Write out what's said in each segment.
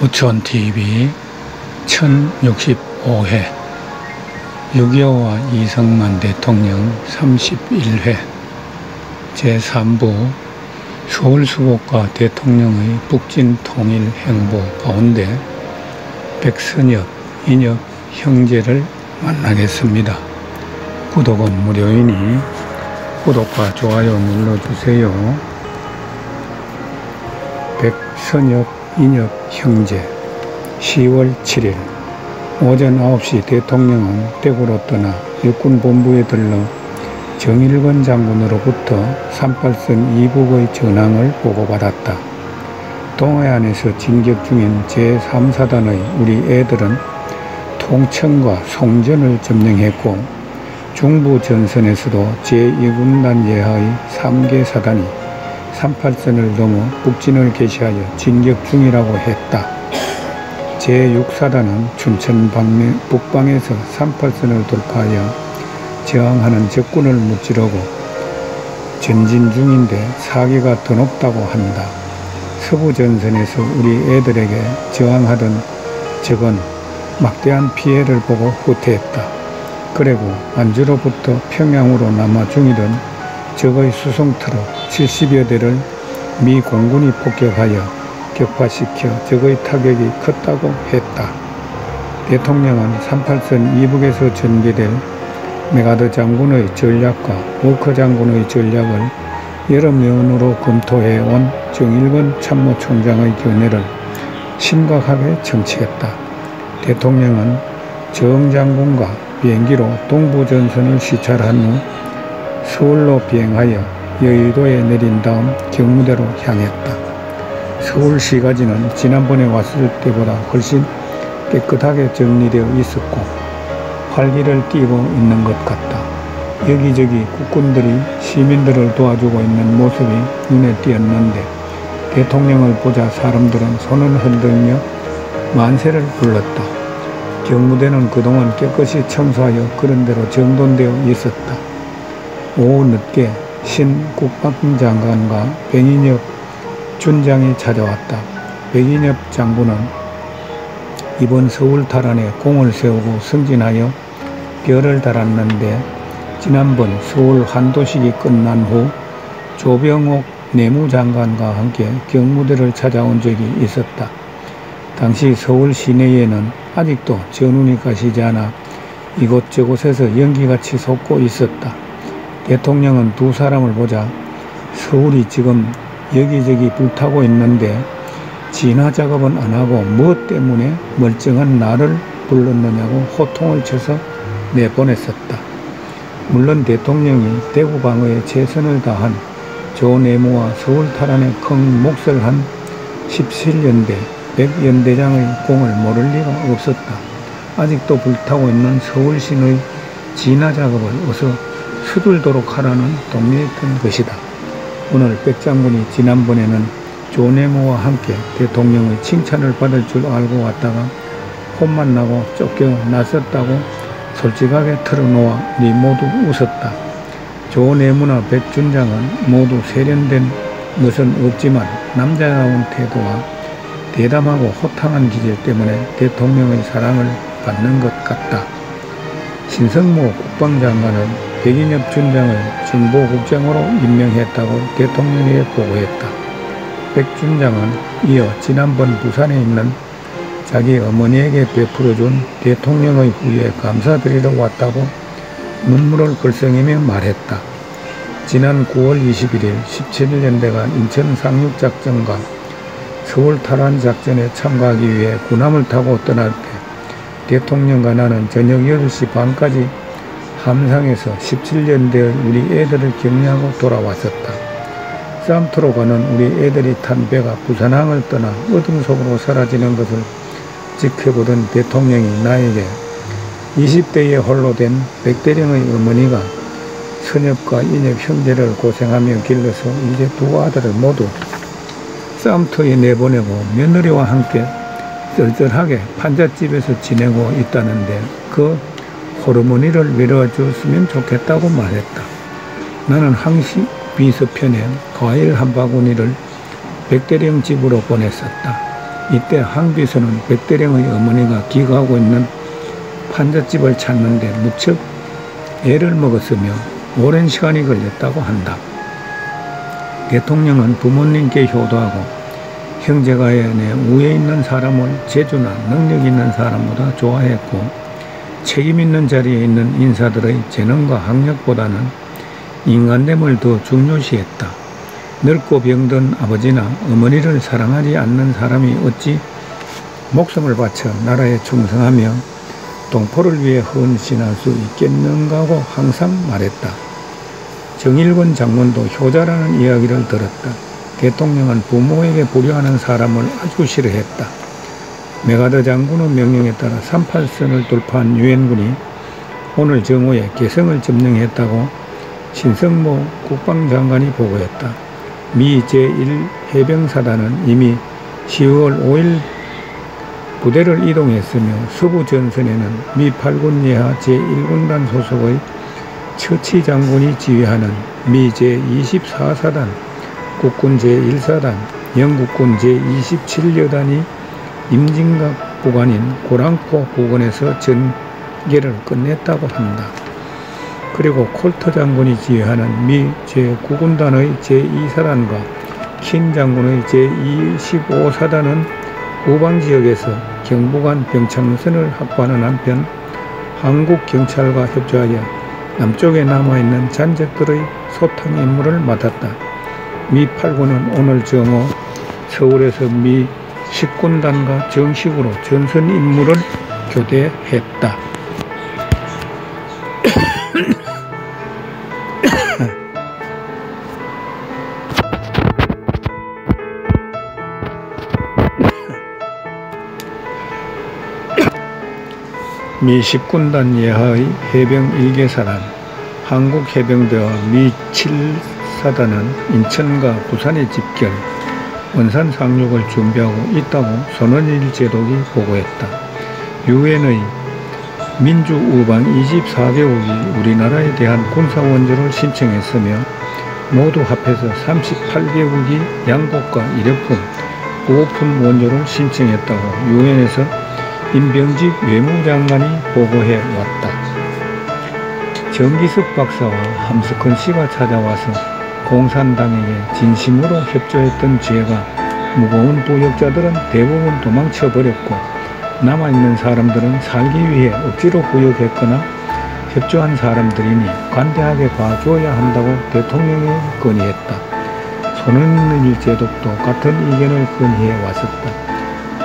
부촌TV 1065회 6.25와 이승만 대통령 31회 제3부 서울수복과 대통령의 북진통일 행보 가운데 백선엽, 인엽 형제를 만나겠습니다. 구독은 무료이니 구독과 좋아요 눌러주세요. 백선엽, 인엽 형제 10월 7일 오전 9시 대통령은 대구로 떠나 육군본부에 들러 정일권 장군으로부터 38선 이북의 전황을 보고받았다. 동해안에서 진격 중인 제3사단의 우리 애들은 통천과 송전을 점령했고 중부 전선에서도 제2군단 예하의 3개 사단이 38선을 넘어 북진을 개시하여 진격 중이라고 했다. 제6사단은 춘천 북방에서 38선을 돌파하여 저항하는 적군을 무찌르고 전진 중인데 사기가 더 높다고 한다. 서부 전선에서 우리 애들에게 저항하던 적은 막대한 피해를 보고 후퇴했다. 그리고 안주로부터 평양으로 남아 중이던 적의 수송트럭 70여 대를 미 공군이 폭격하여 격파시켜 적의 타격이 컸다고 했다. 대통령은 38선 이북에서 전개될 메가더 장군의 전략과 워커 장군의 전략을 여러 면으로 검토해온 정일권 참모총장의 견해를 심각하게 청취했다. 대통령은 정 장군과 비행기로 동부전선을 시찰한 후 서울로 비행하여 여의도에 내린 다음 경무대로 향했다. 서울시가지는 지난번에 왔을 때보다 훨씬 깨끗하게 정리되어 있었고 활기를 띠고 있는 것 같다. 여기저기 국군들이 시민들을 도와주고 있는 모습이 눈에 띄었는데 대통령을 보자 사람들은 손을 흔들며 만세를 불렀다. 경무대는 그동안 깨끗이 청소하여 그런 대로 정돈되어 있었다. 오후 늦게 신 국방장관과 백인엽 준장이 찾아왔다. 백인엽 장군은 이번 서울 탈환에 공을 세우고 승진하여 별을 달았는데 지난번 서울 한도식이 끝난 후 조병옥 내무장관과 함께 경무대를 찾아온 적이 있었다. 당시 서울 시내에는 아직도 전운이 가시지 않아 이곳저곳에서 연기같이 솟고 있었다. 대통령은 두 사람을 보자 서울이 지금 여기저기 불타고 있는데 진화 작업은 안 하고 무엇 때문에 멀쩡한 나를 불렀느냐고 호통을 쳐서 내보냈었다. 물론 대통령이 대구 방어에 최선을 다한 조 내무와 서울 탈환에 큰 몫을 한 17연대 100연대장의 공을 모를 리가 없었다. 아직도 불타고 있는 서울시의 진화 작업을 어서 서둘도록 하라는 동료였던 것이다. 오늘 백 장군이 지난번에는 조 내무와 함께 대통령의 칭찬을 받을 줄 알고 왔다가 혼만 나고 쫓겨났었다고 솔직하게 털어놓아 우리 모두 웃었다. 조 내무나 백 준장은 모두 세련된 것은 없지만 남자다운 태도와 대담하고 호탕한 기질 때문에 대통령의 사랑을 받는 것 같다. 신성모 국방장관은 백인엽 준장을 정보국장으로 임명했다고 대통령에게 보고했다. 백 준장은 이어 지난번 부산에 있는 자기 어머니에게 베풀어준 대통령의 후예에 감사드리러 왔다고 눈물을 글썽이며 말했다. 지난 9월 21일 17연대가 인천 상륙작전과 서울 탈환 작전에 참가하기 위해 군함을 타고 떠날 때 대통령과 나는 저녁 8시 반까지 함상에서 17연대의 우리 애들을 격려하고 돌아왔었다. 쌈트로 가는 우리 애들이 탄 배가 부산항을 떠나 어둠 속으로 사라지는 것을 지켜보던 대통령이 나에게 20대에 홀로 된 백대령의 어머니가 선엽과 인엽 형제를 고생하며 길러서 이제 두 아들을 모두 쌈터에 내보내고 며느리와 함께 썰썰하게 판잣집에서 지내고 있다는데 그 호르몬이를 위로해 줬으면 좋겠다고 말했다. 나는 항시 비서편에 과일 한 바구니를 백대령 집으로 보냈었다. 이때 항비서는 백대령의 어머니가 기거하고 있는 판잣집을 찾는데 무척 애를 먹었으며 오랜 시간이 걸렸다고 한다. 대통령은 부모님께 효도하고 형제가연에 우에 있는 사람을 재주나 능력 있는 사람보다 좋아했고 책임 있는 자리에 있는 인사들의 재능과 학력보다는 인간됨을 더 중요시했다. 늙고 병든 아버지나 어머니를 사랑하지 않는 사람이 어찌 목숨을 바쳐 나라에 충성하며 동포를 위해 헌신할 수 있겠는가고 항상 말했다. 정일권 장군도 효자라는 이야기를 들었다. 대통령은 부모에게 불효하는 사람을 아주 싫어했다. 메가더 장군의 명령에 따라 38선을 돌파한 유엔군이 오늘 정오에 개성을 점령했다고 신성모 국방장관이 보고했다. 미 제1해병사단은 이미 10월 5일 부대를 이동했으며 서부 전선에는 미 8군 예하 제1군단 소속의 처치 장군이 지휘하는 미 제24사단, 국군 제1사단, 영국군 제27여단이 임진각 구간인 고랑포 부근에서 전개를 끝냈다고 한다. 그리고 콜터 장군이 지휘하는 미 제9군단의 제2사단과 킨 장군의 제25사단은 후방지역에서 경부간 병참선을 확보하는 한편 한국 경찰과 협조하여 남쪽에 남아있는 잔적들의 소탕 임무를 맡았다. 미 8군은 오늘 정오 서울에서 미 10군단과 정식으로 전선 임무를 교대했다. 미 10군단 예하의 해병 1개사단, 한국해병대와 미 7사단은 인천과 부산에 집결, 원산 상륙을 준비하고 있다고 손원일 제독이 보고했다. 유엔의 민주우방 24개국이 우리나라에 대한 군사원조를 신청했으며 모두 합해서 38개국이 양곡과 일회품, 구호품 원조를 신청했다고 유엔에서 임병직 외무장관이 보고해 왔다. 정기석 박사와 함석헌 씨가 찾아와서 공산당에게 진심으로 협조했던 죄가 무거운 부역자들은 대부분 도망쳐버렸고 남아있는 사람들은 살기 위해 억지로 부역했거나 협조한 사람들이니 관대하게 봐줘야 한다고 대통령이 건의했다. 손원일 제독도 같은 의견을 건의해 왔었다.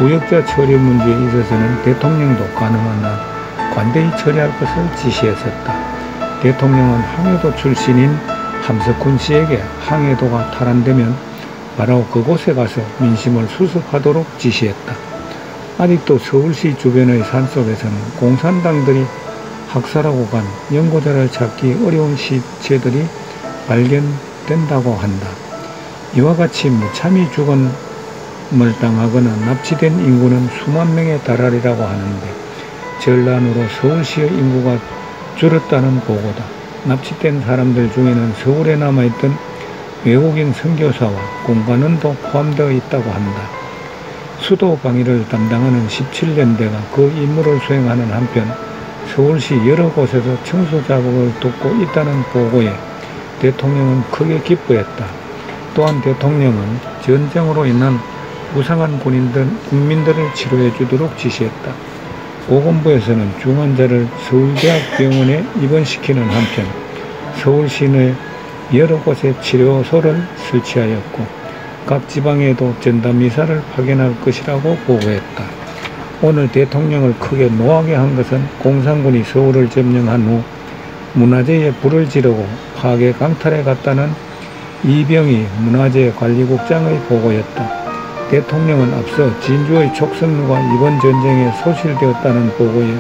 부역자 처리 문제에 있어서는 대통령도 가능한 한 관대히 처리할 것을 지시했었다. 대통령은 항해도 출신인 함석헌 씨에게 항해도가 탈환되면 바로 그곳에 가서 민심을 수습하도록 지시했다. 아직도 서울시 주변의 산속에서는 공산당들이 학살하고 간 연고자를 찾기 어려운 시체들이 발견된다고 한다. 이와 같이 무참히 죽은 을 당하거나 납치된 인구는 수만 명에 달하리라고 하는데 전란으로 서울시의 인구가 줄었다는 보고다. 납치된 사람들 중에는 서울에 남아있던 외국인 선교사와 공관원도 포함되어 있다고 한다. 수도 방위를 담당하는 17년대가 그 임무를 수행하는 한편 서울시 여러 곳에서 청소 작업을 돕고 있다는 보고에 대통령은 크게 기뻐했다. 또한 대통령은 전쟁으로 인한 부상한 국민들을 치료해 주도록 지시했다. 보건부에서는 중환자를 서울대학병원에 입원시키는 한편 서울시 내 여러 곳에 치료소를 설치하였고 각 지방에도 전담의사를 파견할 것이라고 보고했다. 오늘 대통령을 크게 노하게 한 것은 공산군이 서울을 점령한 후 문화재에 불을 지르고 파괴 강탈해 갔다는 이병희 문화재관리국장의 보고였다. 대통령은 앞서 진주의 촉성루가 이번 전쟁에 소실되었다는 보고에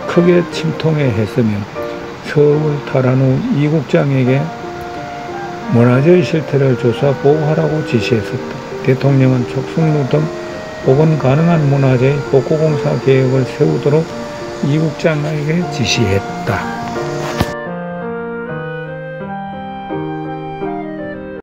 크게 침통해 했으며 서울 탈환 후 이 국장에게 문화재의 실태를 조사 보고하라고 지시했었다. 대통령은 촉성루 등 복원 가능한 문화재의 복구공사 계획을 세우도록 이 국장에게 지시했다.